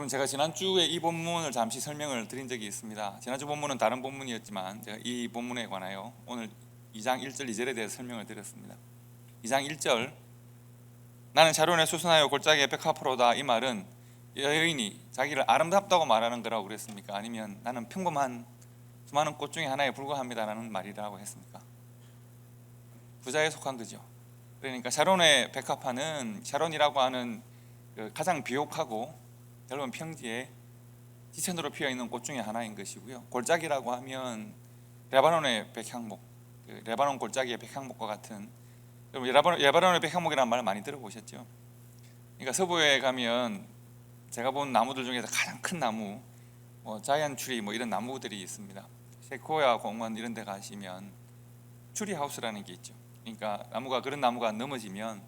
여러분, 제가 지난주에 이 본문을 잠시 설명을 드린 적이 있습니다. 지난주 본문은 다른 본문이었지만 제가 이 본문에 관하여 오늘 2장 1절 2절에 대해서 설명을 드렸습니다. 2장 1절, 나는 샤론에 수순하여 골짜기에 백합화로다. 이 말은 여인이 자기를 아름답다고 말하는 거라고 그랬습니까? 아니면 나는 평범한 수많은 꽃 중에 하나에 불과합니다라는 말이라고 했습니까? 부자에 속한 거죠. 그러니까 샤론의 백합화는 샤론이라고 하는 가장 비옥하고 넓은 평지에 지천으로 피어있는 꽃 중에 하나인 것이고요. 골짜기라고 하면 레바논의 백향목, 레바논 골짜기의 백향목과 같은, 레바논의 백향목이라는 말 많이 들어보셨죠? 그러니까 서부에 가면 제가 본 나무들 중에서 가장 큰 나무, 자이언트 트리 이런 나무들이 있습니다. 세코야 공원 이런 데 가시면 트리 하우스라는 게 있죠. 그러니까 그런 나무가 넘어지면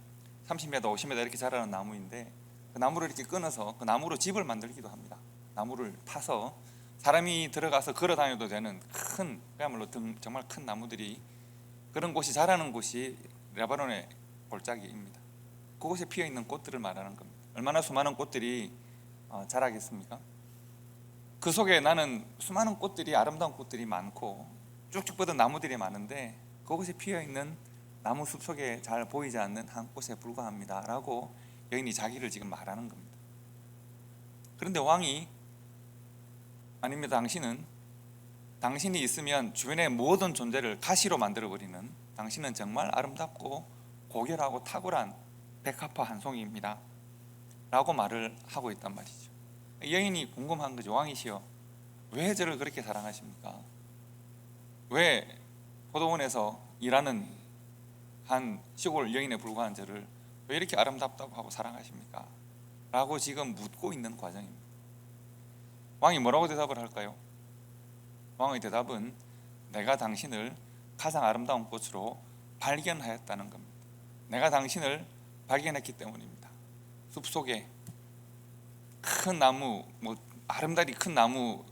30m, 50m 이렇게 자라는 나무인데, 그 나무를 이렇게 끊어서 그 나무로 집을 만들기도 합니다. 나무를 타서 사람이 들어가서 걸어 다녀도 되는 큰, 그야말로 정말 큰 나무들이, 그런 곳이 자라는 곳이 레바논의 골짜기입니다. 그곳에 피어 있는 꽃들을 말하는 겁니다. 얼마나 수많은 꽃들이 자라겠습니까? 그 속에 나는 수많은 꽃들이, 아름다운 꽃들이 많고 쭉쭉 뻗은 나무들이 많은데 그곳에 피어 있는 나무 숲 속에 잘 보이지 않는 한 꽃에 불과합니다 라고 여인이 자기를 지금 말하는 겁니다. 그런데 왕이, 아닙니다, 당신이 있으면 주변의 모든 존재를 가시로 만들어버리는, 당신은 정말 아름답고 고결하고 탁월한 백합화 한 송이입니다 라고 말을 하고 있단 말이죠. 여인이 궁금한 거죠. 왕이시여, 왜 저를 그렇게 사랑하십니까? 왜 포도원에서 일하는 한 시골 여인에 불과한 저를 왜 이렇게 아름답다고 하고 사랑하십니까? 라고 지금 묻고 있는 과정입니다. 왕이 뭐라고 대답을 할까요? 왕의 대답은 내가 당신을 가장 아름다운 꽃으로 발견하였다는 겁니다. 내가 당신을 발견했기 때문입니다. 숲속에 큰 나무, 아름다리 큰 나무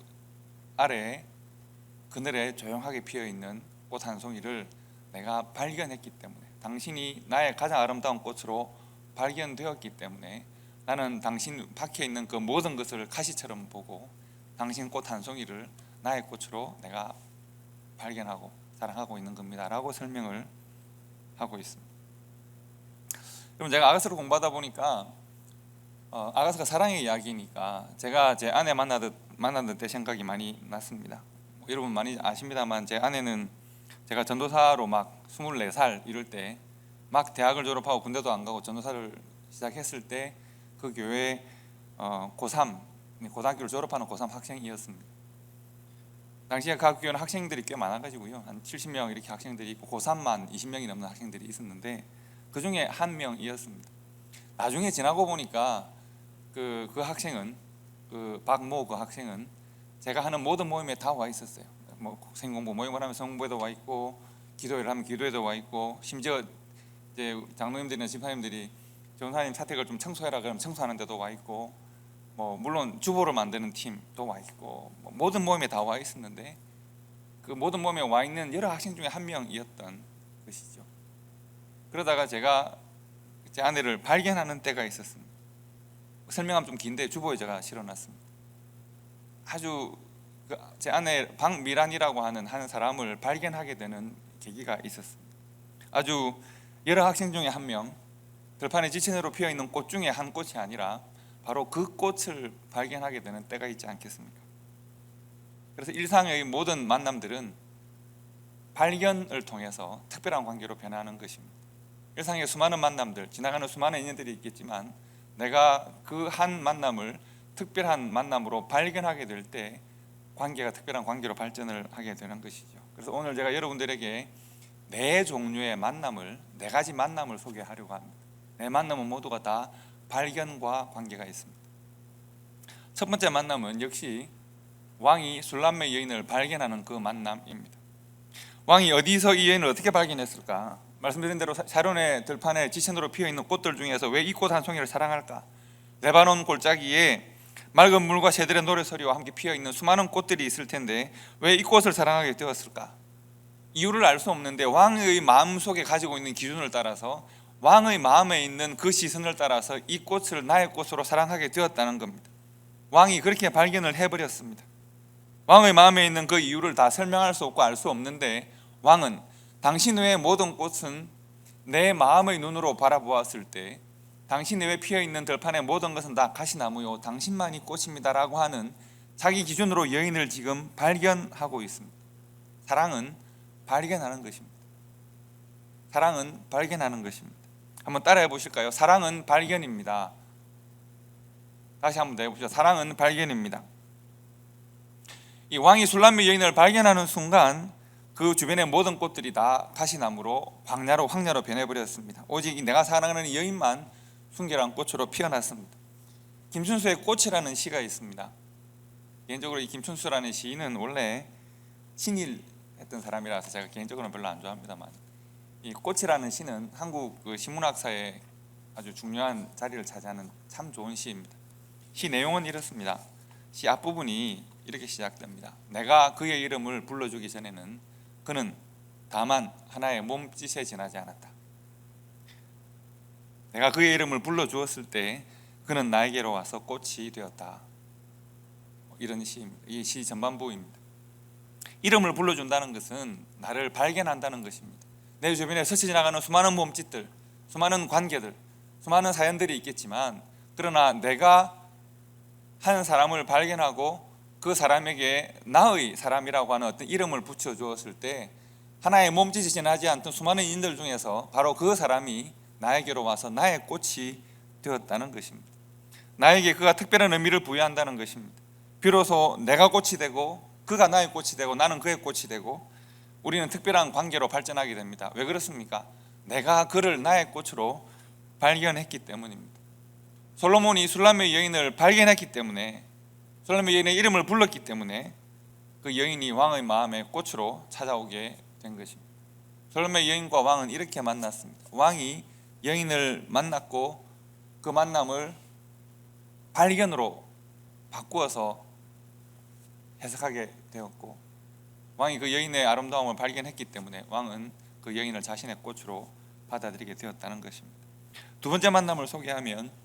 아래 그늘에 조용하게 피어있는 꽃 한 송이를 내가 발견했기 때문에, 당신이 나의 가장 아름다운 꽃으로 발견되었기 때문에 나는 당신 밖에 있는 그 모든 것을 가시처럼 보고 당신 꽃 한 송이를 나의 꽃으로 내가 발견하고 사랑하고 있는 겁니다 라고 설명을 하고 있습니다. 그럼 제가 아가서를 공부하다 보니까 아가서가 사랑의 이야기니까 제가 제 아내 만나던 때 생각이 많이 났습니다. 여러분 많이 아십니다만 제 아내는 제가 전도사로 막 24살 이럴 때 막 대학을 졸업하고 군대도 안 가고 전도사를 시작했을 때 그 교회 고3, 고등학교를 졸업하는 고3 학생이었습니다. 당시에 그 학교에는 학생들이 꽤 많아가지고요, 한 70명 이렇게 학생들이 있고 고3만 20명이 넘는 학생들이 있었는데 그 중에 한 명이었습니다. 나중에 지나고 보니까 그 학생은, 박모 그 학생은 제가 하는 모든 모임에 다 와 있었어요. 생공부 모임을 하면 성공부에도 와 있고, 기도회를 하면 기도회도 와 있고, 심지어 이제 장로님들이나 집사님들이 전사님 사택을 좀 청소해라 그러면 청소하는 데도 와 있고, 물론 주보를 만드는 팀도 와 있고, 모든 모임에 다 와 있었는데 그 모든 모임에 와 있는 여러 학생 중에 한 명이었던 것이죠. 그러다가 제가 제 아내를 발견하는 때가 있었습니다. 설명하면 좀 긴데 주보에 제가 실어놨습니다. 아주 제 아내 박미란이라고 하는 한 사람을 발견하게 되는 계기가 있었습니다. 아주 여러 학생 중에 한 명, 들판에 지천으로 피어있는 꽃 중에 한 꽃이 아니라 바로 그 꽃을 발견하게 되는 때가 있지 않겠습니까? 그래서 일상의 모든 만남들은 발견을 통해서 특별한 관계로 변하는 것입니다. 일상의 수많은 만남들, 지나가는 수많은 인연들이 있겠지만 내가 그 한 만남을 특별한 만남으로 발견하게 될 때 관계가 특별한 관계로 발전을 하게 되는 것이죠. 그래서 오늘 제가 여러분들에게 네 종류의 만남을, 네 가지 만남을 소개하려고 합니다. 네 만남은 모두가 다 발견과 관계가 있습니다. 첫 번째 만남은 역시 왕이 술람의 여인을 발견하는 그 만남입니다. 왕이 어디서 이 여인을 어떻게 발견했을까? 말씀드린 대로 샤론의 들판에 지천으로 피어있는 꽃들 중에서 왜 이 꽃 한 송이를 사랑할까? 레바논 골짜기에 맑은 물과 새들의 노래소리와 함께 피어있는 수많은 꽃들이 있을 텐데 왜 이 꽃을 사랑하게 되었을까? 이유를 알 수 없는데 왕의 마음속에 가지고 있는 기준을 따라서, 왕의 마음에 있는 그 시선을 따라서 이 꽃을 나의 꽃으로 사랑하게 되었다는 겁니다. 왕이 그렇게 발견을 해버렸습니다. 왕의 마음에 있는 그 이유를 다 설명할 수 없고 알 수 없는데 왕은 당신 외의 모든 꽃은 내 마음의 눈으로 바라보았을 때 당신 외에 피어있는 들판의 모든 것은 다 가시나무요 당신만이 꽃입니다 라고 하는 자기 기준으로 여인을 지금 발견하고 있습니다. 사랑은 발견하는 것입니다. 사랑은 발견하는 것입니다. 한번 따라해 보실까요? 사랑은 발견입니다. 다시 한번 더 해보시죠. 사랑은 발견입니다. 이 왕이 술람미 여인을 발견하는 순간 그 주변의 모든 꽃들이 다 가시나무로 황야로 변해버렸습니다. 오직 내가 사랑하는 여인만 순결한 꽃으로 피어났습니다. 김춘수의 꽃이라는 시가 있습니다. 개인적으로 이 김춘수라는 시인은 원래 친일했던 사람이라서 제가 개인적으로는 별로 안 좋아합니다만, 이 꽃이라는 시는 한국 그 신문학사에 아주 중요한 자리를 차지하는 참 좋은 시입니다. 시 내용은 이렇습니다. 시 앞부분이 이렇게 시작됩니다. 내가 그의 이름을 불러주기 전에는 그는 다만 하나의 몸짓에 지나지 않았다. 내가 그의 이름을 불러주었을 때 그는 나에게로 와서 꽃이 되었다. 이런 시입니다. 이 시 전반부입니다. 이름을 불러준다는 것은 나를 발견한다는 것입니다. 내 주변에 스쳐 지나가는 수많은 몸짓들, 수많은 관계들, 수많은 사연들이 있겠지만, 그러나 내가 한 사람을 발견하고 그 사람에게 나의 사람이라고 하는 어떤 이름을 붙여주었을 때 하나의 몸짓이 지나지 않던 수많은 인들 중에서 바로 그 사람이 나에게로 와서 나의 꽃이 되었다는 것입니다. 나에게 그가 특별한 의미를 부여한다는 것입니다. 비로소 내가 꽃이 되고 그가 나의 꽃이 되고 나는 그의 꽃이 되고 우리는 특별한 관계로 발전하게 됩니다. 왜 그렇습니까? 내가 그를 나의 꽃으로 발견했기 때문입니다. 솔로몬이 술람의 여인을 발견했기 때문에, 술람의 여인의 이름을 불렀기 때문에 그 여인이 왕의 마음의 꽃으로 찾아오게 된 것입니다. 솔로몬의 여인과 왕은 이렇게 만났습니다. 왕이 여인을 만났고 그 만남을 발견으로 바꾸어서 해석하게 되었고, 왕이 그 여인의 아름다움을 발견했기 때문에 왕은 그 여인을 자신의 꽃으로 받아들이게 되었다는 것입니다. 두 번째 만남을 소개하면,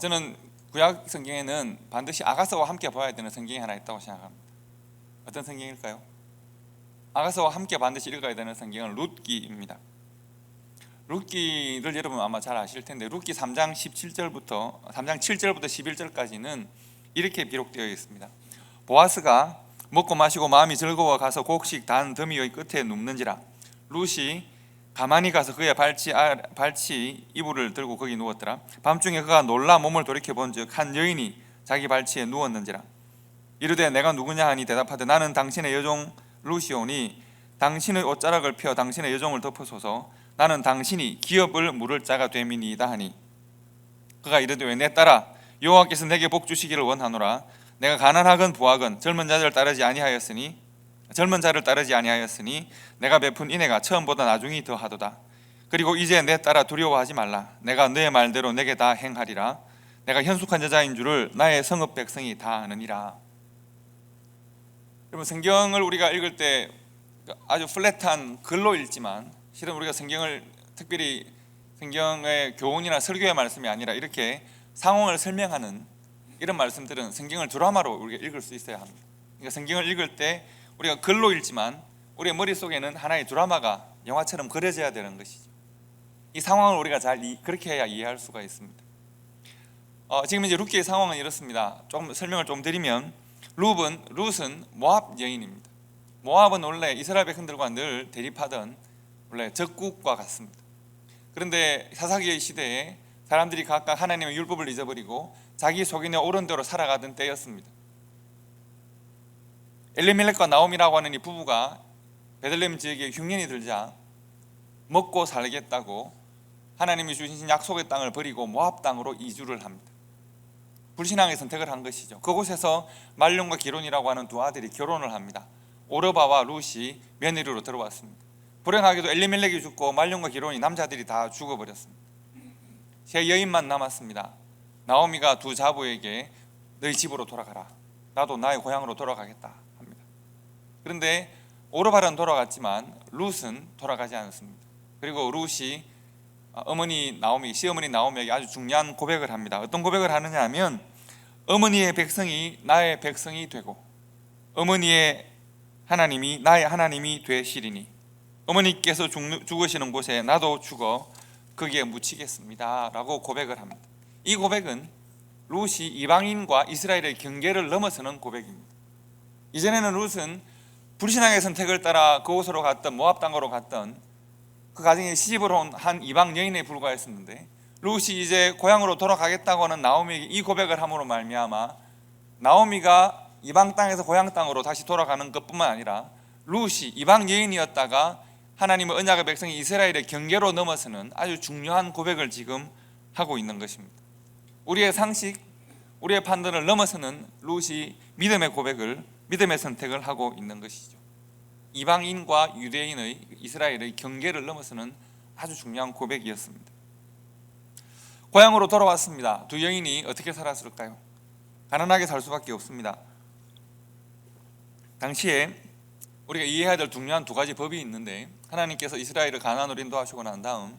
저는 구약 성경에는 반드시 아가서와 함께 봐야 되는 성경이 하나 있다고 생각합니다. 어떤 성경일까요? 아가서와 함께 반드시 읽어야 되는 성경은 룻기입니다. 룻기를 여러분 아마 잘 아실 텐데, 룻기 3장 7절부터 11절까지는 이렇게 기록되어 있습니다. 보아스가 먹고 마시고 마음이 즐거워 가서 곡식 단 더미의 끝에 눕는지라 룻이 가만히 가서 그의 발치 이불을 들고 거기 누웠더라. 밤중에 그가 놀라 몸을 돌이켜 본즉 한 여인이 자기 발치에 누웠는지라. 이르되 내가 누구냐 하니 대답하되 나는 당신의 여종 룻이오니 당신의 옷자락을 펴 당신의 여종을 덮으소서. 나는 당신이 기업을 물을 자가 됨이니이다 하니, 그가 이르되 왜 내 딸아 여호와께서 내게 복 주시기를 원하노라. 내가 가난하건 부하건 젊은 자를 따르지 아니하였으니 내가 베푼 인애가 처음보다 나중이 더하도다. 그리고 이제 내 딸아 두려워하지 말라. 내가 너의 말대로 내게 다 행하리라. 내가 현숙한 여자인 줄을 나의 성읍 백성이 다 아느니라. 여러분, 성경을 우리가 읽을 때 아주 플랫한 글로 읽지만 실은 우리가 성경을 특별히 성경의 교훈이나 설교의 말씀이 아니라 이렇게 상황을 설명하는 이런 말씀들은 성경을 드라마로 우리가 읽을 수 있어야 합니다. 그러니까 성경을 읽을 때 우리가 글로 읽지만 우리의 머릿속에는 하나의 드라마가 영화처럼 그려져야 되는 것이죠. 이 상황을 우리가 그렇게 해야 이해할 수가 있습니다. 지금 이제 룻기의 상황은 이렇습니다. 조금 설명을 좀 드리면, 룻은 모압 여인입니다. 모압은 원래 이스라엘 백성들과 늘 대립하던 원래 적국과 같습니다. 그런데 사사기의 시대에 사람들이 각각 하나님의 율법을 잊어버리고 자기 속인에 옳은 대로 살아가던 때였습니다. 엘리멜렉과 나오미라고 하는 이 부부가 베들레헴 지역에 흉년이 들자 먹고 살겠다고 하나님이 주신 약속의 땅을 버리고 모압 땅으로 이주를 합니다. 불신앙의 선택을 한 것이죠. 그곳에서 말론과 기론이라고 하는 두 아들이 결혼을 합니다. 오르바와 룻이 며느리로 들어왔습니다. 불행하게도 엘리멜렉이 죽고 말론과 기론이 남자들이 다 죽어버렸습니다. 세 여인만 남았습니다. 나오미가 두 자부에게 너희 집으로 돌아가라. 나도 나의 고향으로 돌아가겠다 합니다. 그런데 오르바는 돌아갔지만 룻은 돌아가지 않습니다. 그리고 룻이 어머니 나오미, 시어머니 나오미에게 아주 중요한 고백을 합니다. 어떤 고백을 하느냐 하면 어머니의 백성이 나의 백성이 되고 어머니의 하나님이 나의 하나님이 되시리니 어머니께서 죽으시는 곳에 나도 죽어 거기에 묻히겠습니다 라고 고백을 합니다. 이 고백은 룻이 이방인과 이스라엘의 경계를 넘어서는 고백입니다. 이전에는 룻은 불신앙의 선택을 따라 그곳으로 갔던 모압 땅으로 갔던 그 가정에 시집을 온 한 이방 여인에 불과했었는데 룻이 이제 고향으로 돌아가겠다고 하는 나오미에게 이 고백을 함으로 말미암아 나오미가 이방 땅에서 고향 땅으로 다시 돌아가는 것뿐만 아니라 룻이 이방 여인이었다가 하나님의 언약의 백성이 이스라엘의 경계로 넘어서는 아주 중요한 고백을 지금 하고 있는 것입니다. 우리의 상식, 우리의 판단을 넘어서는 룻이 믿음의 고백을, 믿음의 선택을 하고 있는 것이죠. 이방인과 유대인의 이스라엘의 경계를 넘어서는 아주 중요한 고백이었습니다. 고향으로 돌아왔습니다. 두 여인이 어떻게 살았을까요? 가난하게 살 수밖에 없습니다. 당시에 우리가 이해해야 될 중요한 두 가지 법이 있는데 하나님께서 이스라엘을 가나안으로 인도하시고 난 다음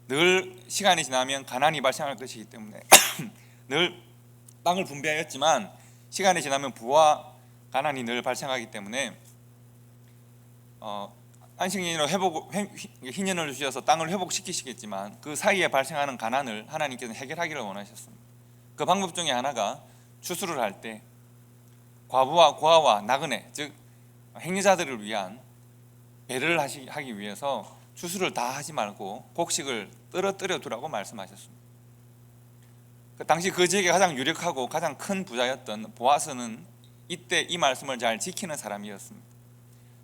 늘 시간이 지나면 가난이 발생할 것이기 때문에 늘 땅을 분배하였지만 시간이 지나면 부와 가난이 늘 발생하기 때문에 안식년으로 희년을 주셔서 땅을 회복시키시겠지만 그 사이에 발생하는 가난을 하나님께서 해결하기를 원하셨습니다. 그 방법 중에 하나가 추수를 할 때 과부와 고아와 나그네, 즉 행여자들을 위한 배를 하기 위해서 추수를 다 하지 말고 곡식을 떨어뜨려 두라고 말씀하셨습니다. 당시 그 지역에 가장 유력하고 가장 큰 부자였던 보아스는 이때 이 말씀을 잘 지키는 사람이었습니다.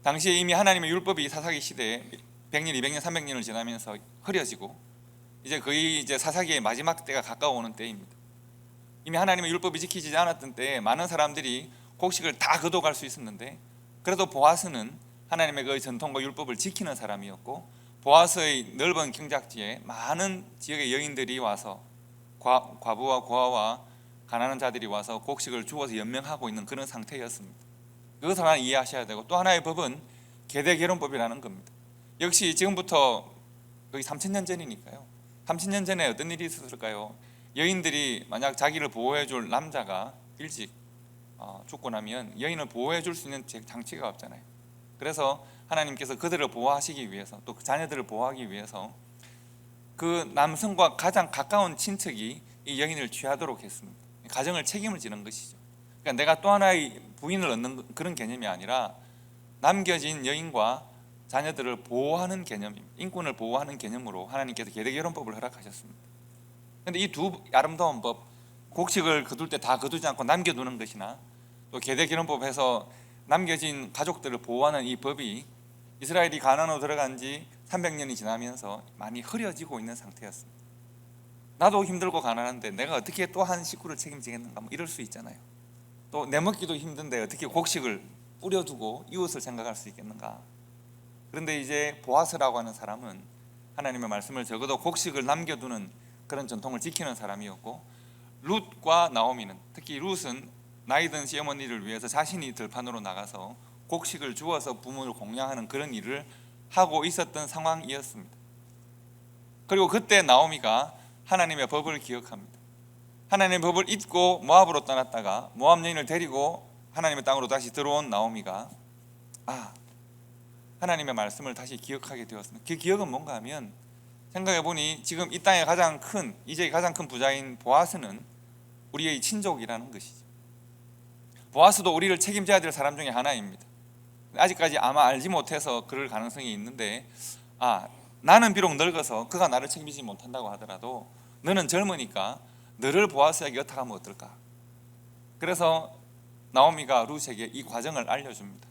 당시에 이미 하나님의 율법이 사사기 시대에 100년, 200년, 300년을 지나면서 흐려지고 이제 거의 이제 사사기의 마지막 때가 가까워오는 때입니다. 이미 하나님의 율법이 지키지 않았던 때에 많은 사람들이 곡식을 다 거둬갈 수 있었는데 그래도 보아스는 하나님의 그 전통과 율법을 지키는 사람이었고 보아스의 넓은 경작지에 많은 지역의 여인들이 와서 과부와 고아와 가난한 자들이 와서 곡식을 주워서 연명하고 있는 그런 상태였습니다. 그것을 하나 이해하셔야 되고 또 하나의 법은 계대결혼법이라는 겁니다. 역시 지금부터 거의 3000년 전이니까요. 3000년 전에 어떤 일이 있었을까요? 여인들이 만약 자기를 보호해 줄 남자가 일찍 죽고 나면 여인을 보호해 줄 수 있는 장치가 없잖아요. 그래서 하나님께서 그들을 보호하시기 위해서 또 자녀들을 보호하기 위해서 그 남성과 가장 가까운 친척이 이 여인을 취하도록 했습니다. 가정을 책임을 지는 것이죠. 그러니까 내가 또 하나의 부인을 얻는 그런 개념이 아니라 남겨진 여인과 자녀들을 보호하는 개념입니다. 인권을 보호하는 개념으로 하나님께서 계대결혼법을 허락하셨습니다. 그런데 이 두 아름다운 법, 곡식을 거둘 때 다 거두지 않고 남겨두는 것이나 또 계대결혼법에서 남겨진 가족들을 보호하는 이 법이 이스라엘이 가나안으로 들어간 지 300년이 지나면서 많이 흐려지고 있는 상태였습니다. 나도 힘들고 가난한데 내가 어떻게 또 한 식구를 책임지겠는가 뭐 이럴 수 있잖아요. 또 내 먹기도 힘든데 어떻게 곡식을 뿌려두고 이웃을 생각할 수 있겠는가. 그런데 이제 보아스라고 하는 사람은 하나님의 말씀을 적어도 곡식을 남겨두는 그런 전통을 지키는 사람이었고 룻과 나오미는, 특히 룻은 나이 든 시어머니를 위해서 자신이 들판으로 나가서 곡식을 주워서 부모를 공양하는 그런 일을 하고 있었던 상황이었습니다. 그리고 그때 나오미가 하나님의 법을 기억합니다. 하나님의 법을 잊고 모압으로 떠났다가 모압 여인을 데리고 하나님의 땅으로 다시 들어온 나오미가 하나님의 말씀을 다시 기억하게 되었습니다. 그 기억은 뭔가 하면 생각해보니 지금 이 땅의 가장 큰, 이제 가장 큰 부자인 보아스는 우리의 친족이라는 것이죠. 보아스도 우리를 책임져야 될 사람 중에 하나입니다. 아직까지 아마 알지 못해서 그럴 가능성이 있는데 나는 비록 늙어서 그가 나를 책임지지 못한다고 하더라도 너는 젊으니까 너를 보아스에게 어떡하면 어떨까. 그래서 나오미가 룻에게 이 과정을 알려줍니다.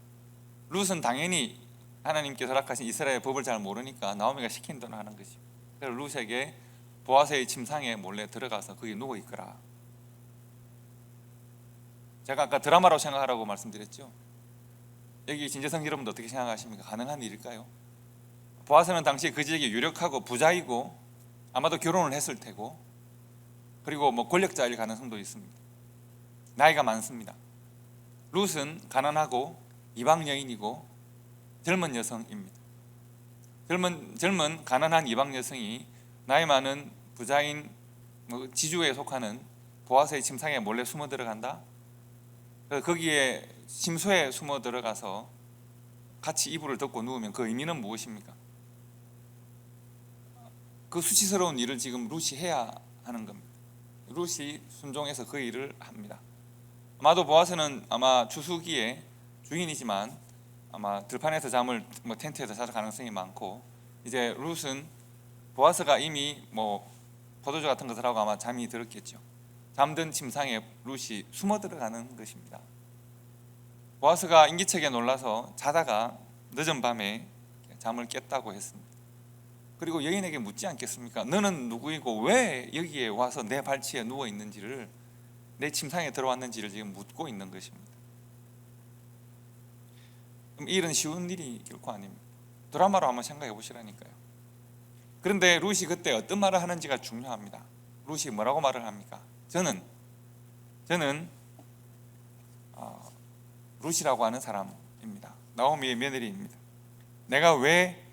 룻은 당연히 하나님께서 허락하신 이스라엘 법을 잘 모르니까 나오미가 시킨 대로 하는 것이죠. 그래서 룻에게 보아스의 침상에 몰래 들어가서 거기 누워 있거라. 제가 아까 드라마로 생각하라고 말씀드렸죠. 여기 진재성 여러분도 어떻게 생각하십니까? 가능한 일일까요? 보아스는 당시 그 지역에 유력하고 부자이고 아마도 결혼을 했을 테고 그리고 권력자일 가능성도 있습니다. 나이가 많습니다. 룻은 가난하고 이방 여인이고 젊은 여성입니다. 젊은 가난한 이방 여성이 나이 많은 부자인 지주에 속하는 보아스의 침상에 몰래 숨어 들어간다. 거기에 침소에 숨어 들어가서 같이 이불을 덮고 누우면 그 의미는 무엇입니까? 그 수치스러운 일을 지금 룻이 해야 하는 겁니다. 룻이 순종해서 그 일을 합니다. 아마도 보아스는 아마 추수기에 주인이지만 아마 들판에서 잠을 텐트에서 잘 가능성이 많고, 이제 룻은 보아스가 이미 포도주 같은 것을 하고 아마 잠이 들었겠죠. 잠든 침상에 룻이 숨어 들어가는 것입니다. 보아스가 인기척에 놀라서 자다가 늦은 밤에 잠을 깼다고 했습니다. 그리고 여인에게 묻지 않겠습니까? 너는 누구이고 왜 여기에 와서 내 발치에 누워 있는지를, 내 침상에 들어왔는지를 지금 묻고 있는 것입니다. 그럼 이 일은 쉬운 일이 결코 아닙니다. 드라마로 한번 생각해 보시라니까요. 그런데 룻이 그때 어떤 말을 하는지가 중요합니다. 룻이 뭐라고 말을 합니까? 저는 룻이라고 하는 사람입니다. 나오미의 며느리입니다. 내가 왜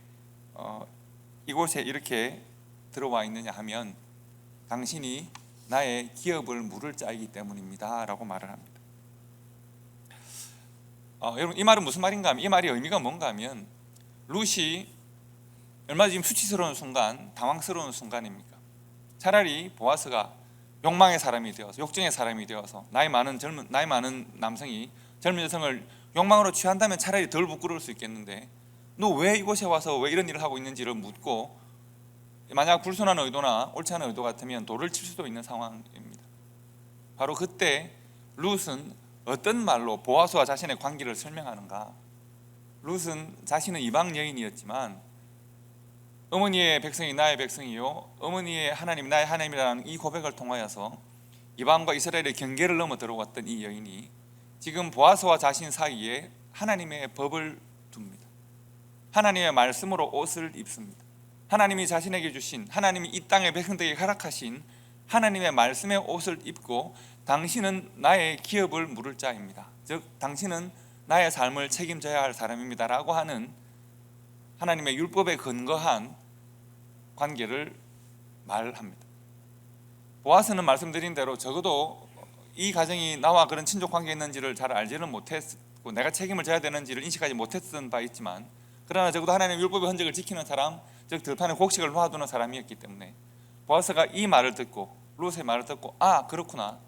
이곳에 이렇게 들어와 있느냐 하면 당신이 나의 기업을 물을 짜이기 때문입니다 라고 말을 합니다. 여러분, 이 말은 무슨 말인가 하면, 이 말의 의미가 뭔가 하면, 룻이 얼마나 지금 수치스러운 순간, 당황스러운 순간입니까? 차라리 보아스가 욕망의 사람이 되어서, 욕정의 사람이 되어서 나이 많은 남성이 젊은 여성을 욕망으로 취한다면 차라리 덜 부끄러울 수 있겠는데, 너 왜 이곳에 와서 왜 이런 일을 하고 있는지를 묻고, 만약 불순한 의도나 옳지 않은 의도 같으면 돌을 칠 수도 있는 상황입니다. 바로 그때 룻은 어떤 말로 보아스와 자신의 관계를 설명하는가? 룻은 자신은 이방 여인이었지만 어머니의 백성이 나의 백성이요, 어머니의 하나님이 나의 하나님이라는 이 고백을 통하여서 이방과 이스라엘의 경계를 넘어 들어왔던 이 여인이 지금 보아스와 자신 사이에 하나님의 법을 둡니다. 하나님의 말씀으로 옷을 입습니다. 하나님이 자신에게 주신, 하나님이 이 땅의 백성들에게 허락하신 하나님의 말씀의 옷을 입고, 당신은 나의 기업을 물을 자입니다. 즉 당신은 나의 삶을 책임져야 할 사람입니다 라고 하는 하나님의 율법에 근거한 관계를 말합니다. 보아스는 말씀드린 대로 적어도 이 가정이 나와 그런 친족 관계가 있는지를 잘 알지는 못했고, 내가 책임을 져야 되는지를 인식하지 못했던 바 있지만, 그러나 적어도 하나님의 율법의 헌정을 지키는 사람, 즉 들판에 곡식을 놓아두는 사람이었기 때문에 보아스가 이 말을 듣고, 룻의 말을 듣고, 아 그렇구나,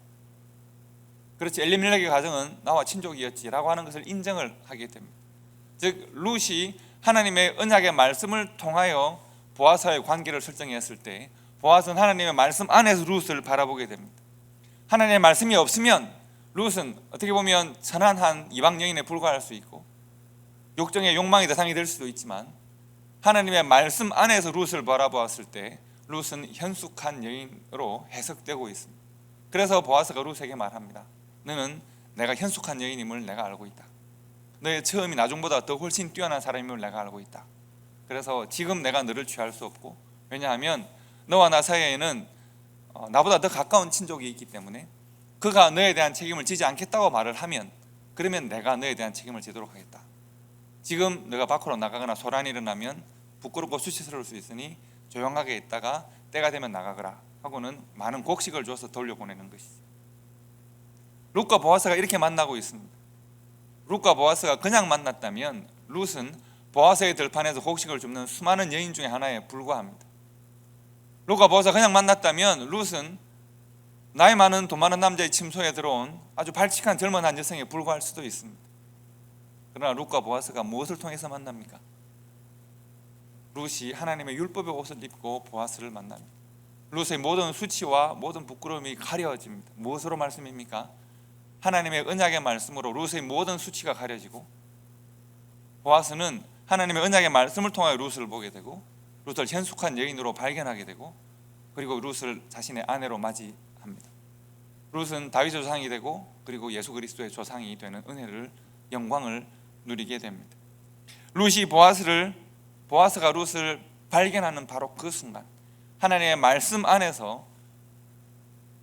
그렇지, 엘리멜렉의 가정은 나와 친족이었지라고 하는 것을 인정을 하게 됩니다. 즉 룻이 하나님의 언약의 말씀을 통하여 보아스와의 관계를 설정했을 때, 보아스는 하나님의 말씀 안에서 룻을 바라보게 됩니다. 하나님의 말씀이 없으면 룻은 어떻게 보면 천한한 이방 여인에 불과할 수 있고 욕정의 욕망의 대상이 될 수도 있지만, 하나님의 말씀 안에서 룻을 바라보았을 때 룻은 현숙한 여인으로 해석되고 있습니다. 그래서 보아스가 룻에게 말합니다. 너는 내가 현숙한 여인임을 내가 알고 있다. 너의 처음이 나중보다 더 훨씬 뛰어난 사람임을 내가 알고 있다. 그래서 지금 내가 너를 취할 수 없고, 왜냐하면 너와 나 사이에는 나보다 더 가까운 친족이 있기 때문에 그가 너에 대한 책임을 지지 않겠다고 말을 하면, 그러면 내가 너에 대한 책임을 지도록 하겠다. 지금 너가 밖으로 나가거나 소란이 일어나면 부끄럽고 수치스러울 수 있으니 조용하게 있다가 때가 되면 나가거라 하고는 많은 곡식을 줘서 돌려보내는 것이지. 룻과 보아스가 이렇게 만나고 있습니다. 룻과 보아스가 그냥 만났다면 룻은 보아스의 들판에서 곡식을 줍는 수많은 여인 중에 하나에 불과합니다. 룻과 보아스가 그냥 만났다면 룻은 나이 많은 돈 많은 남자의 침소에 들어온 아주 발칙한 젊은 한 여성에 불과할 수도 있습니다. 그러나 룻과 보아스가 무엇을 통해서 만납니까? 룻이 하나님의 율법의 옷을 입고 보아스를 만납니다. 룻의 모든 수치와 모든 부끄러움이 가려집니다. 무엇으로 말씀입니까? 하나님의 언약의 말씀으로 룻의 모든 수치가 가려지고, 보아스는 하나님의 언약의 말씀을 통하여 룻을 보게 되고, 룻을 현숙한 여인으로 발견하게 되고, 그리고 룻을 자신의 아내로 맞이합니다. 룻은 다윗의 조상이 되고, 그리고 예수 그리스도의 조상이 되는 은혜를, 영광을 누리게 됩니다. 보아스가 룻을 발견하는 바로 그 순간, 하나님의 말씀 안에서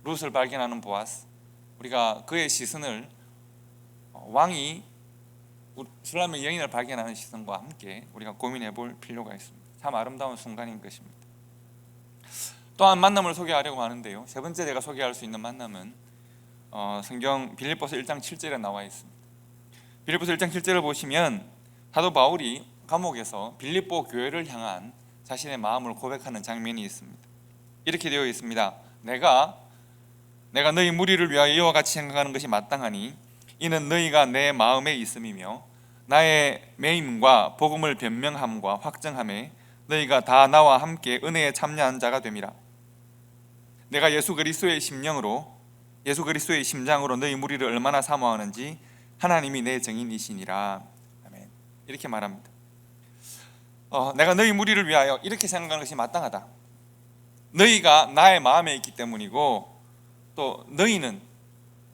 룻을 발견하는 보아스, 우리가 그의 시선을 왕이 슐라임의 여인을 발견하는 시선과 함께 우리가 고민해 볼 필요가 있습니다. 참 아름다운 순간인 것입니다. 또한 만남을 소개하려고 하는데요, 세 번째 제가 소개할 수 있는 만남은 성경 빌립보서 1장 7절에 나와 있습니다. 빌립보서 1장 7절을 보시면 사도 바울이 감옥에서 빌립보 교회를 향한 자신의 마음을 고백하는 장면이 있습니다. 이렇게 되어 있습니다. 내가 너희 무리를 위하여 이와 같이 생각하는 것이 마땅하니 이는 너희가 내 마음에 있음이며 나의 매임과 복음을 변명함과 확정함에 너희가 다 나와 함께 은혜에 참여한 자가 됨이라. 내가 예수 그리스도의 심장으로 너희 무리를 얼마나 사모하는지 하나님이 내 증인이시니라. 아멘. 이렇게 말합니다. 내가 너희 무리를 위하여 이렇게 생각하는 것이 마땅하다. 너희가 나의 마음에 있기 때문이고, 또 너희는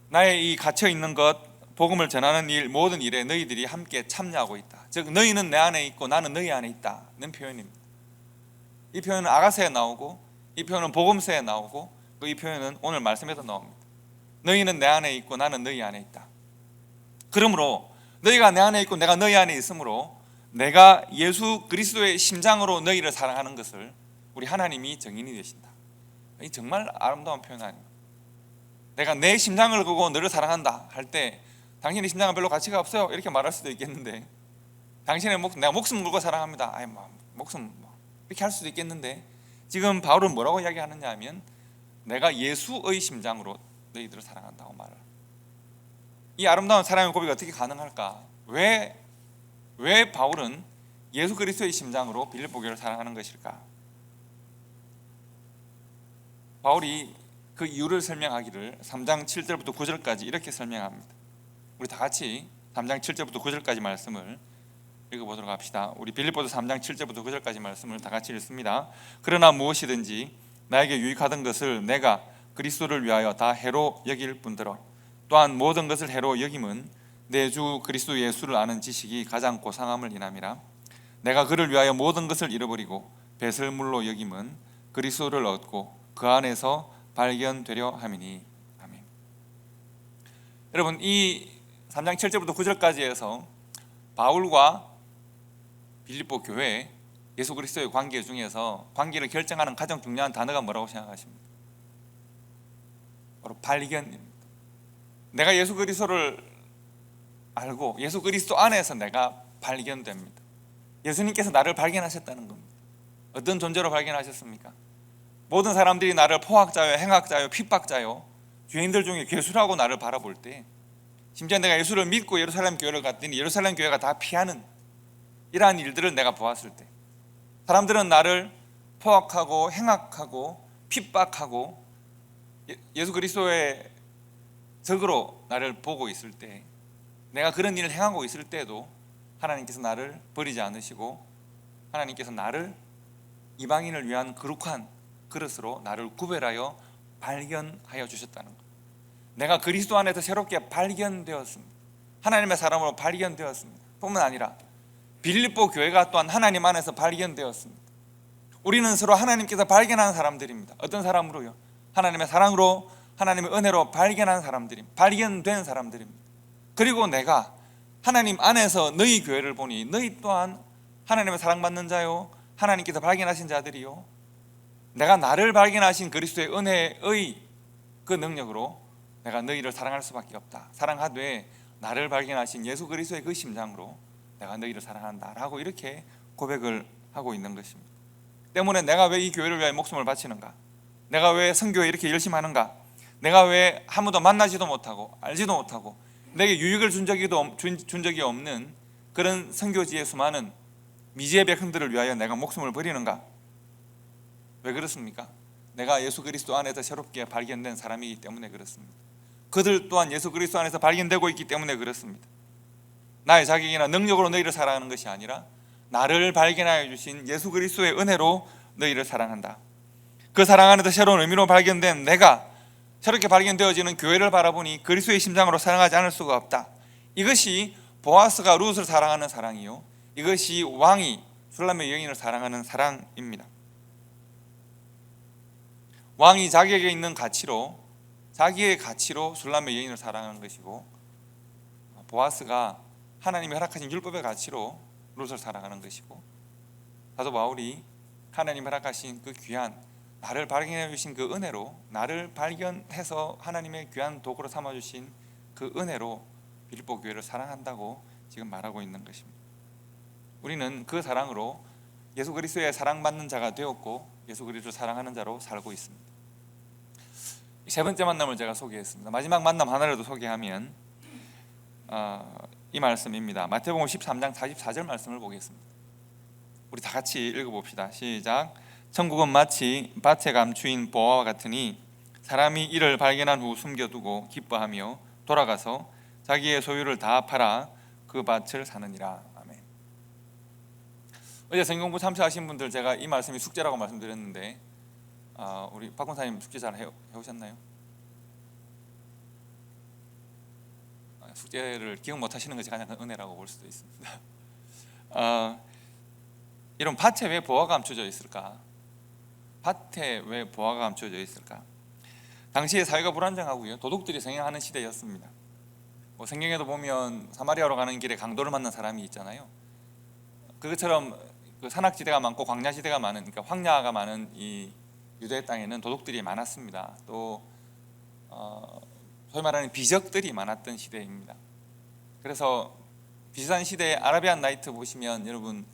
나의 이 갇혀 있는 것, 복음을 전하는 일, 모든 일에 너희들이 함께 참여하고 있다. 즉 너희는 내 안에 있고 나는 너희 안에 있다는 표현입니다. 이 표현은 아가서에 나오고, 이 표현은 복음서에 나오고, 이 표현은 오늘 말씀에도 나옵니다. 너희는 내 안에 있고 나는 너희 안에 있다. 그러므로 너희가 내 안에 있고 내가 너희 안에 있으므로 내가 예수 그리스도의 심장으로 너희를 사랑하는 것을 우리 하나님이 증인이 되신다. 이 정말 아름다운 표현 아닙니까? 내가 내 심장을 걸고 너를 사랑한다 할 때 당신의 심장은 별로 가치가 없어요 이렇게 말할 수도 있겠는데, 당신의 내가 목숨 걸고 사랑합니다. 목숨 이렇게 할 수도 있겠는데, 지금 바울은 뭐라고 이야기하느냐 하면 내가 예수의 심장으로 너희들을 사랑한다고 말을. 이 아름다운 사랑의 고백이 어떻게 가능할까? 왜 바울은 예수 그리스도의 심장으로 빌립보 교회를 사랑하는 것일까? 바울이 그 이유를 설명하기를 3장 7절부터 9절까지 이렇게 설명합니다. 우리 다 같이 3장 7절부터 9절까지 말씀을 읽어보도록 합시다. 우리 빌립보서 3장 7절부터 9절까지 말씀을 다 같이 읽습니다. 그러나 무엇이든지 나에게 유익하던 것을 내가 그리스도를 위하여 다 해로 여길 뿐더러 또한 모든 것을 해로 여김은 내 주 그리스도 예수를 아는 지식이 가장 고상함을 인함이라. 내가 그를 위하여 모든 것을 잃어버리고 배설물로 여김은 그리스도를 얻고 그 안에서 발견되려 함이니. 아멘. 여러분, 이 3장 7절부터 9절까지 해서 바울과 빌립보 교회 예수 그리스도의 관계 중에서 관계를 결정하는 가장 중요한 단어가 뭐라고 생각하십니까? 바로 발견입니다. 내가 예수 그리스도를 알고 예수 그리스도 안에서 내가 발견됩니다. 예수님께서 나를 발견하셨다는 겁니다. 어떤 존재로 발견하셨습니까? 모든 사람들이 나를 포악자요, 행악자요, 핍박자요, 죄인들 중에 괴수라고 나를 바라볼 때, 심지어 내가 예수를 믿고 예루살렘 교회를 갔더니 예루살렘 교회가 다 피하는 이러한 일들을 내가 보았을 때, 사람들은 나를 포악하고 행악하고 핍박하고 예수 그리스도의 적으로 나를 보고 있을 때, 내가 그런 일을 행하고 있을 때도 하나님께서 나를 버리지 않으시고 하나님께서 나를 이방인을 위한 거룩한 그릇으로 나를 구별하여 발견하여 주셨다는 것. 내가 그리스도 안에서 새롭게 발견되었습니다. 하나님의 사람으로 발견되었습니다. 뿐만 아니라 빌립보 교회가 또한 하나님 안에서 발견되었습니다. 우리는 서로 하나님께서 발견한 사람들입니다. 어떤 사람으로요? 하나님의 사랑으로, 하나님의 은혜로 발견한 사람들입니다. 발견된 사람들입니다. 그리고 내가 하나님 안에서 너희 교회를 보니 너희 또한 하나님의 사랑받는 자요, 하나님께서 발견하신 자들이요, 내가 나를 발견하신 그리스도의 은혜의 그 능력으로 내가 너희를 사랑할 수밖에 없다. 사랑하되 나를 발견하신 예수 그리스도의 그 심장으로 내가 너희를 사랑한다 라고 이렇게 고백을 하고 있는 것입니다. 때문에 내가 왜 이 교회를 위하여 목숨을 바치는가? 내가 왜 선교에 이렇게 열심히 하는가? 내가 왜 아무도 만나지도 못하고 알지도 못하고 내게 유익을 준 적이 없는 그런 선교지의 수많은 미지의 백성들을 위하여 내가 목숨을 버리는가? 왜 그렇습니까? 내가 예수 그리스도 안에서 새롭게 발견된 사람이기 때문에 그렇습니다. 그들 또한 예수 그리스도 안에서 발견되고 있기 때문에 그렇습니다. 나의 자격이나 능력으로 너희를 사랑하는 것이 아니라 나를 발견하여 주신 예수 그리스도의 은혜로 너희를 사랑한다. 그 사랑 안에서 새로운 의미로 발견된 내가 새롭게 발견되어지는 교회를 바라보니 그리스도의 심장으로 사랑하지 않을 수가 없다. 이것이 보아스가 룻을 사랑하는 사랑이요, 이것이 왕이 술람의 여인을 사랑하는 사랑입니다. 왕이 자기에게 있는 가치로, 자기의 가치로 술람의 여인을 사랑하는 것이고, 보아스가 하나님이 허락하신 율법의 가치로 룻을 사랑하는 것이고, 사도 바울이 하나님 허락하신 그 귀한, 나를 발견해 주신 그 은혜로, 나를 발견해서 하나님의 귀한 도구로 삼아 주신 그 은혜로 빌립보 교회를 사랑한다고 지금 말하고 있는 것입니다. 우리는 그 사랑으로 예수 그리스도의 사랑받는 자가 되었고 예수 그리스도를 사랑하는 자로 살고 있습니다. 세 번째 만남을 제가 소개했습니다. 마지막 만남 하나라도 소개하면 이 말씀입니다. 마태복음 13장 44절 말씀을 보겠습니다. 우리 다 같이 읽어봅시다. 시작. 천국은 마치 밭에 감추인 보화와 같으니 사람이 이를 발견한 후 숨겨두고 기뻐하며 돌아가서 자기의 소유를 다 팔아 그 밭을 사느니라. 아멘. 어제 성경공부 참석하신 분들 제가 이 말씀이 숙제라고 말씀드렸는데 우리 박 권사님 숙제 잘 해오셨나요? 숙제를 기억 못하시는 것이 가장 큰 은혜라고 볼 수도 있습니다. 이런 밭에 왜 보화가 감춰져 있을까? 밭에 왜 보화가 감춰져 있을까? 당시에 사회가 불안정하고요, 도둑들이 성행하는 시대였습니다. 성경에도 보면 사마리아로 가는 길에 강도를 만난 사람이 있잖아요. 그것처럼 그 산악지대가 많고 광야지대가 많은, 그러니까 황야가 많은 이 유대 땅에는 도둑들이 많았습니다. 또 소위 말하는 비적들이 많았던 시대입니다. 그래서 비슷한 시대의 아라비안 나이트 보시면 여러분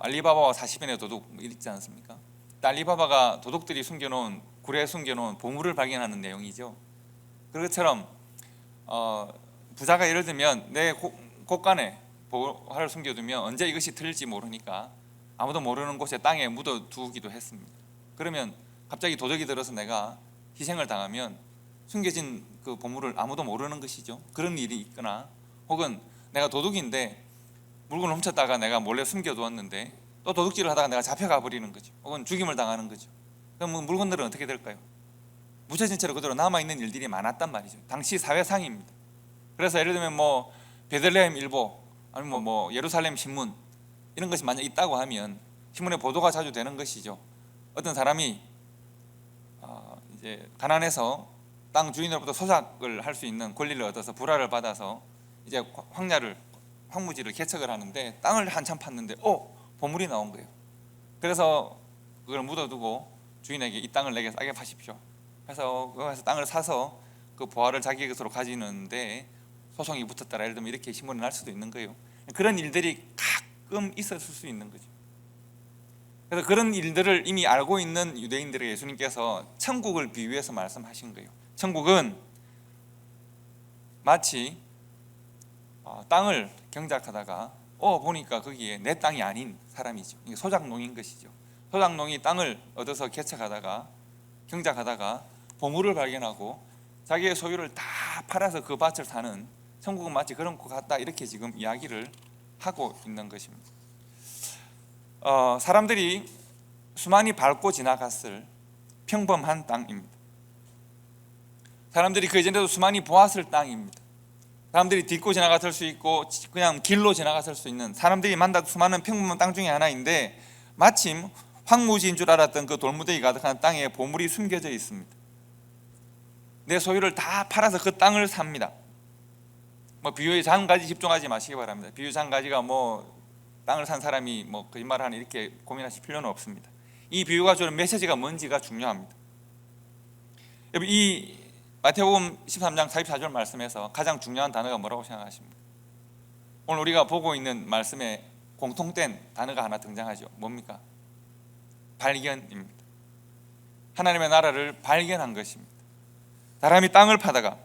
알리바바와 40인의 도둑 읽지 않습니까? 알리바바가 도둑들이 숨겨놓은, 굴에 숨겨놓은 보물을 발견하는 내용이죠. 그것처럼 부자가 예를 들면 내 곳간에 보화를 숨겨두면 언제 이것이 틀릴지 모르니까 아무도 모르는 곳에 땅에 묻어두기도 했습니다. 그러면 갑자기 도둑이 들어서 내가 희생을 당하면 숨겨진 그 보물을 아무도 모르는 것이죠. 그런 일이 있거나, 혹은 내가 도둑인데 물건을 훔쳤다가 내가 몰래 숨겨두었는데 또 도둑질을 하다가 내가 잡혀가 버리는 거죠. 혹은 죽임을 당하는 거죠. 그럼 물건들은 어떻게 될까요? 묻혀진 채로 그대로 남아있는 일들이 많았단 말이죠. 당시 사회상입니다. 그래서 예를 들면 베들레헴 일보 아니면 예루살렘 신문 이런 것이 만약 있다고 하면 신문에 보도가 자주 되는 것이죠. 어떤 사람이 이제 가난해서 땅 주인으로부터 소작을 할 수 있는 권리를 얻어서 불화를 받아서 이제 황무지를 개척을 하는데 땅을 한참 팠는데 보물이 나온 거예요. 그래서 그걸 묻어두고 주인에게 이 땅을 내게 싸게 파십시오. 그래서 거기서 땅을 사서 그 보화를 자기 것으로 가지는데 소송이 붙었다라, 예를 들면 이렇게 신문이 날 수도 있는 거예요. 그런 일들이 가끔 있었을 수 있는 거죠. 그래서 그런 일들을 이미 알고 있는 유대인들에게 예수님께서 천국을 비유해서 말씀하신 거예요. 천국은 마치 땅을 경작하다가 보니까 거기에 내 땅이 아닌 사람이죠. 이게 소작농인 것이죠. 소작농이 땅을 얻어서 개척하다가 경작하다가 보물을 발견하고 자기의 소유를 다 팔아서 그 밭을 사는, 천국은 마치 그런 것 같다, 이렇게 지금 이야기를 하고 있는 것입니다. 사람들이 수많이 밟고 지나갔을 평범한 땅입니다. 사람들이 그 이전에도 수많이 보았을 땅입니다. 사람들이 딛고 지나갔을 수 있고 그냥 길로 지나갔을 수 있는, 사람들이 만난 수많은 평범한 땅 중에 하나인데 마침 황무지인 줄 알았던 그 돌무더기 가득한 땅에 보물이 숨겨져 있습니다. 내 소유를 다 팔아서 그 땅을 삽니다. 비유의 장가지 집중하지 마시기 바랍니다. 비유 장가지가 땅을 산 사람이 거짓말을 하는, 이렇게 고민하실 필요는 없습니다. 이 비유가 주는 메시지가 뭔지가 중요합니다. 여러분, 이 마태복음 13장 44절 말씀에서 가장 중요한 단어가 뭐라고 생각하십니까? 오늘 우리가 보고 있는 말씀에 공통된 단어가 하나 등장하죠. 뭡니까? 발견입니다. 하나님의 나라를 발견한 것입니다. 사람이 땅을 파다가,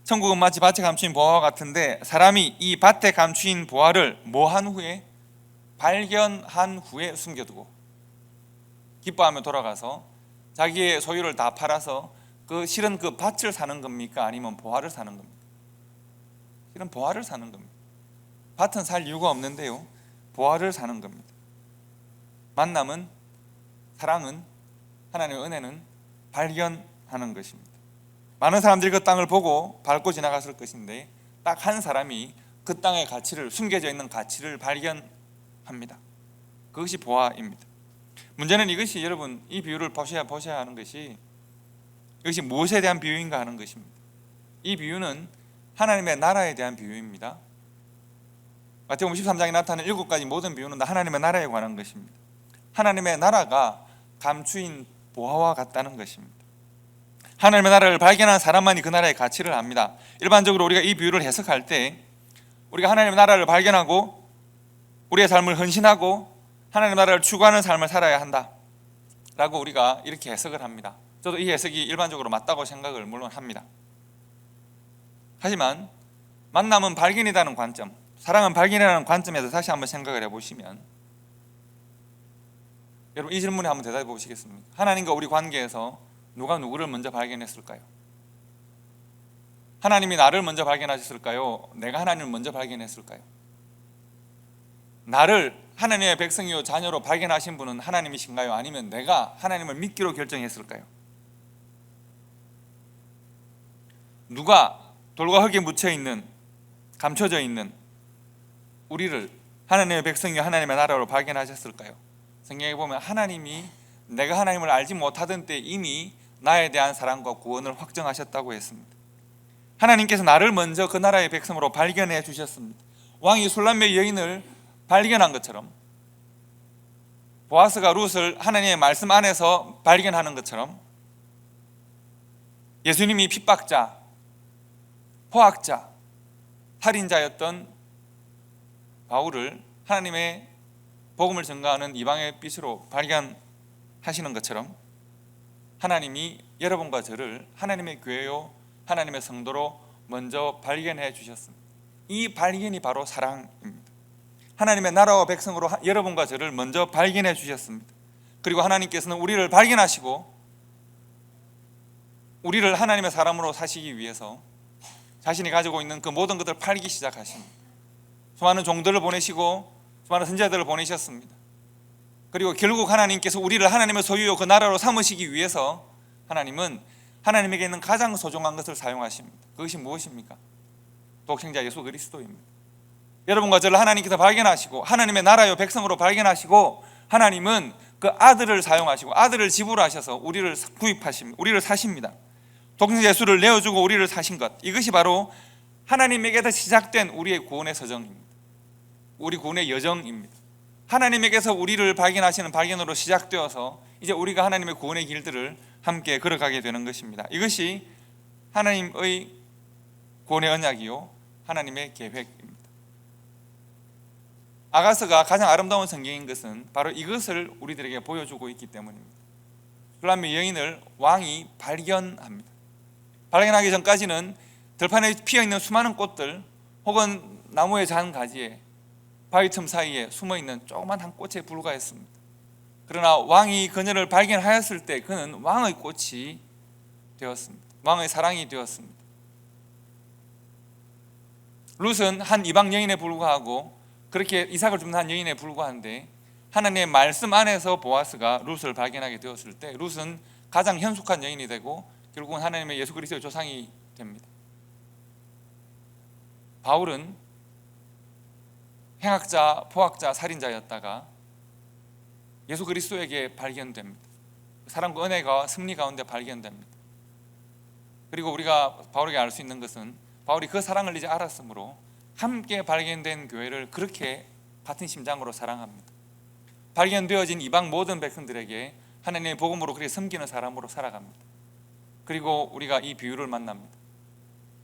천국은 마치 밭에 감추인 보화와 같은데 사람이 이 밭에 감추인 보화를 뭐한 후에? 발견한 후에 숨겨두고 기뻐하며 돌아가서 자기의 소유를 다 팔아서 실은 그 밭을 사는 겁니까? 아니면 보화를 사는 겁니까? 실은 보화를 사는 겁니다. 밭은 살 이유가 없는데요, 보화를 사는 겁니다. 만남은, 사랑은, 하나님의 은혜는 발견하는 것입니다. 많은 사람들이 그 땅을 보고 밟고 지나갔을 것인데 딱 한 사람이 그 땅의 가치를, 숨겨져 있는 가치를 발견합니다. 그것이 보화입니다. 문제는 이것이, 여러분, 이 비유를 보셔야 하는 것이, 이것이 무엇에 대한 비유인가 하는 것입니다. 이 비유는 하나님의 나라에 대한 비유입니다. 마태복음 13장에 나타나는 7가지 모든 비유는 하나님의 나라에 관한 것입니다. 하나님의 나라가 감추인 보화와 같다는 것입니다. 하나님의 나라를 발견한 사람만이 그 나라의 가치를 압니다. 일반적으로 우리가 이 비유를 해석할 때 우리가 하나님의 나라를 발견하고 우리의 삶을 헌신하고 하나님의 나라를 추구하는 삶을 살아야 한다 라고 우리가 이렇게 해석을 합니다. 저도 이 해석이 일반적으로 맞다고 생각을 물론 합니다. 하지만 만남은 발견이라는 관점, 사랑은 발견이라는 관점에서 다시 한번 생각을 해보시면 여러분 이 질문에 한번 대답해 보시겠습니까? 하나님과 우리 관계에서 누가 누구를 먼저 발견했을까요? 하나님이 나를 먼저 발견하셨을까요? 내가 하나님을 먼저 발견했을까요? 나를 하나님의 백성이요 자녀로 발견하신 분은 하나님이신가요? 아니면 내가 하나님을 믿기로 결정했을까요? 누가 돌과 흙에 묻혀있는, 감춰져 있는 우리를 하나님의 백성이요 하나님의 나라로 발견하셨을까요? 성경에 보면 하나님이 내가 하나님을 알지 못하던 때 이미 나에 대한 사랑과 구원을 확정하셨다고 했습니다. 하나님께서 나를 먼저 그 나라의 백성으로 발견해 주셨습니다. 왕이 술람의 여인을 발견한 것처럼, 보아스가 룻을 하나님의 말씀 안에서 발견하는 것처럼, 예수님이 핍박자, 포악자, 살인자였던 바울을 하나님의 복음을 전가하는 이방의 빛으로 발견하시는 것처럼 하나님이 여러분과 저를 하나님의 교회요 하나님의 성도로 먼저 발견해 주셨습니다. 이 발견이 바로 사랑입니다. 하나님의 나라와 백성으로 여러분과 저를 먼저 발견해 주셨습니다. 그리고 하나님께서는 우리를 발견하시고 우리를 하나님의 사람으로 사시기 위해서 자신이 가지고 있는 그 모든 것들을 팔기 시작하십니다. 수많은 종들을 보내시고 수많은 선지자들을 보내셨습니다. 그리고 결국 하나님께서 우리를 하나님의 소유요 그 나라로 삼으시기 위해서 하나님은 하나님에게 있는 가장 소중한 것을 사용하십니다. 그것이 무엇입니까? 독생자 예수 그리스도입니다. 여러분과 저를 하나님께서 발견하시고 하나님의 나라요 백성으로 발견하시고 하나님은 그 아들을 사용하시고 아들을 집으로 하셔서 우리를 구입하십니다. 우리를 사십니다. 독생자 예수를 내어주고 우리를 사신 것, 이것이 바로 하나님에게서 시작된 우리의 구원의 서정입니다. 우리 구원의 여정입니다. 하나님에게서 우리를 발견하시는 발견으로 시작되어서 이제 우리가 하나님의 구원의 길들을 함께 걸어가게 되는 것입니다. 이것이 하나님의 구원의 언약이요 하나님의 계획입니다. 아가서가 가장 아름다운 성경인 것은 바로 이것을 우리들에게 보여주고 있기 때문입니다. 술람의 여인을 왕이 발견합니다. 발견하기 전까지는 들판에 피어있는 수많은 꽃들 혹은 나무의 작은 가지에 바위 틈 사이에 숨어있는 조그만 한 꽃에 불과했습니다. 그러나 왕이 그녀를 발견하였을 때 그는 왕의 꽃이 되었습니다. 왕의 사랑이 되었습니다. 룻은 한 이방 여인에 불과하고 그렇게 이삭을 줍는 한 여인에 불과한데 하나님의 말씀 안에서 보아스가 룻을 발견하게 되었을 때 룻은 가장 현숙한 여인이 되고 결국은 하나님의 예수 그리스도의 조상이 됩니다. 바울은 행악자, 포악자, 살인자였다가 예수 그리스도에게 발견됩니다. 사랑과 은혜가 승리 가운데 발견됩니다. 그리고 우리가 바울에게 알 수 있는 것은 바울이 그 사랑을 이제 알았으므로 함께 발견된 교회를 그렇게 같은 심장으로 사랑합니다. 발견되어진 이방 모든 백성들에게 하나님의 복음으로 그렇게 섬기는 사람으로 살아갑니다. 그리고 우리가 이 비유를 만납니다.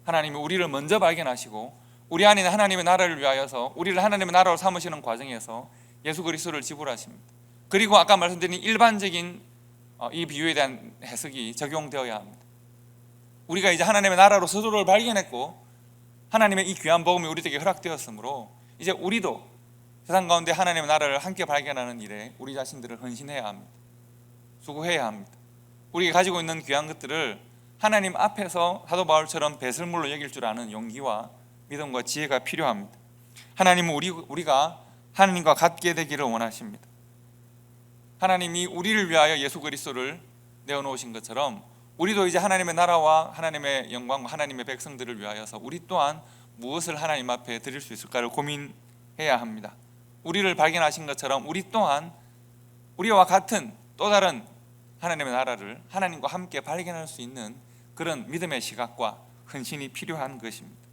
하나님이 우리를 먼저 발견하시고 우리 안에 있는 하나님의 나라를 위하여서 우리를 하나님의 나라로 삼으시는 과정에서 예수 그리스도를 지불하십니다. 그리고 아까 말씀드린 일반적인 이 비유에 대한 해석이 적용되어야 합니다. 우리가 이제 하나님의 나라로 스스로를 발견했고 하나님의 이 귀한 복음이 우리에게 허락되었으므로 이제 우리도 세상 가운데 하나님의 나라를 함께 발견하는 일에 우리 자신들을 헌신해야 합니다. 수고해야 합니다. 우리가 가지고 있는 귀한 것들을 하나님 앞에서 사도 바울처럼 배설물로 여길 줄 아는 용기와 믿음과 지혜가 필요합니다. 하나님은 우리가 하나님과 같게 되기를 원하십니다. 하나님이 우리를 위하여 예수 그리스도를 내어놓으신 것처럼 우리도 이제 하나님의 나라와 하나님의 영광과 하나님의 백성들을 위하여서 우리 또한 무엇을 하나님 앞에 드릴 수 있을까를 고민해야 합니다. 우리를 발견하신 것처럼 우리 또한 우리와 같은 또 다른 하나님의 나라를 하나님과 함께 발견할 수 있는 그런 믿음의 시각과 헌신이 필요한 것입니다.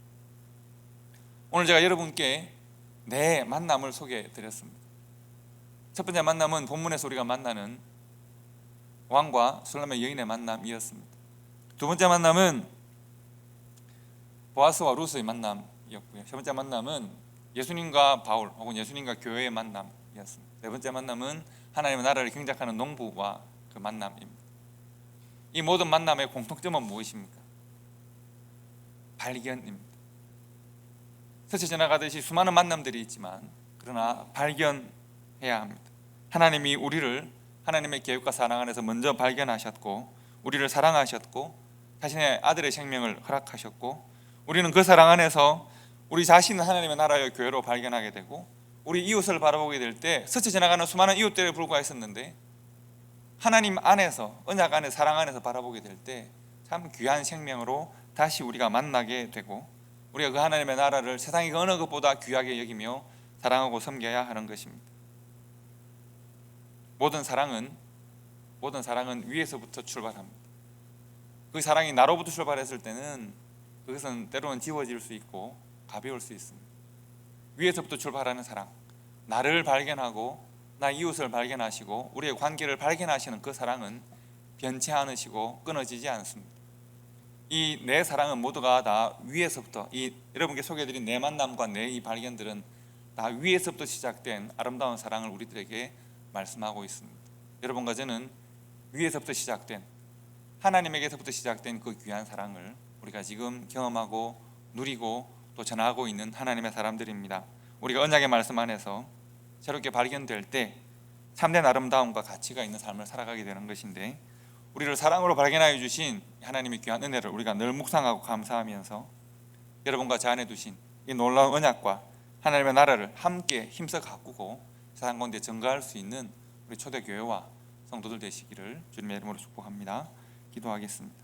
오늘 제가 여러분께 내 만남을 소개해 드렸습니다. 첫 번째 만남은 본문에서 우리가 만나는 왕과 술람의 여인의 만남이었습니다. 두 번째 만남은 보아스와 루스의 만남이었고요. 세 번째 만남은 예수님과 바울 혹은 예수님과 교회의 만남이었습니다. 네 번째 만남은 하나님의 나라를 경작하는 농부와 그 만남입니다. 이 모든 만남의 공통점은 무엇입니까? 발견입니다. 스쳐 지나가듯이 수많은 만남들이 있지만 그러나 발견해야 합니다. 하나님이 우리를 하나님의 계획과 사랑 안에서 먼저 발견하셨고 우리를 사랑하셨고 자신의 아들의 생명을 허락하셨고 우리는 그 사랑 안에서 우리 자신을 하나님의 나라의 교회로 발견하게 되고 우리 이웃을 바라보게 될 때 스쳐 지나가는 수많은 이웃들에 불과했었는데 하나님 안에서 언약 안에 사랑 안에서 바라보게 될 때 참 귀한 생명으로 다시 우리가 만나게 되고 우리가 그 하나님의 나라를 세상의 어느 것보다 귀하게 여기며 사랑하고 섬겨야 하는 것입니다. 모든 사랑은 위에서부터 출발합니다. 그 사랑이 나로부터 출발했을 때는 그것은 때로는 지워질 수 있고 가벼울 수 있습니다. 위에서부터 출발하는 사랑, 나를 발견하고 나 이웃을 발견하시고 우리의 관계를 발견하시는 그 사랑은 변치 않으시고 끊어지지 않습니다. 이 내 사랑은 모두가 다 위에서부터 여러분께 소개해드린 내 만남과 내 이 발견들은 다 위에서부터 시작된 아름다운 사랑을 우리들에게 말씀하고 있습니다. 여러분과 저는 위에서부터 시작된 하나님에게서부터 시작된 그 귀한 사랑을 우리가 지금 경험하고 누리고 또 전하고 있는 하나님의 사람들입니다. 우리가 언약의 말씀 안에서 새롭게 발견될 때 참된 아름다움과 가치가 있는 삶을 살아가게 되는 것인데 우리를 사랑으로 발견하여 주신 하나님의 귀한 은혜를 우리가 늘 묵상하고 감사하면서 여러분과 제 안에 두신 이 놀라운 언약과 하나님의 나라를 함께 힘써 가꾸고 세상 가운데 증거할 수 있는 우리 초대교회와 성도들 되시기를 주님의 이름으로 축복합니다. 기도하겠습니다.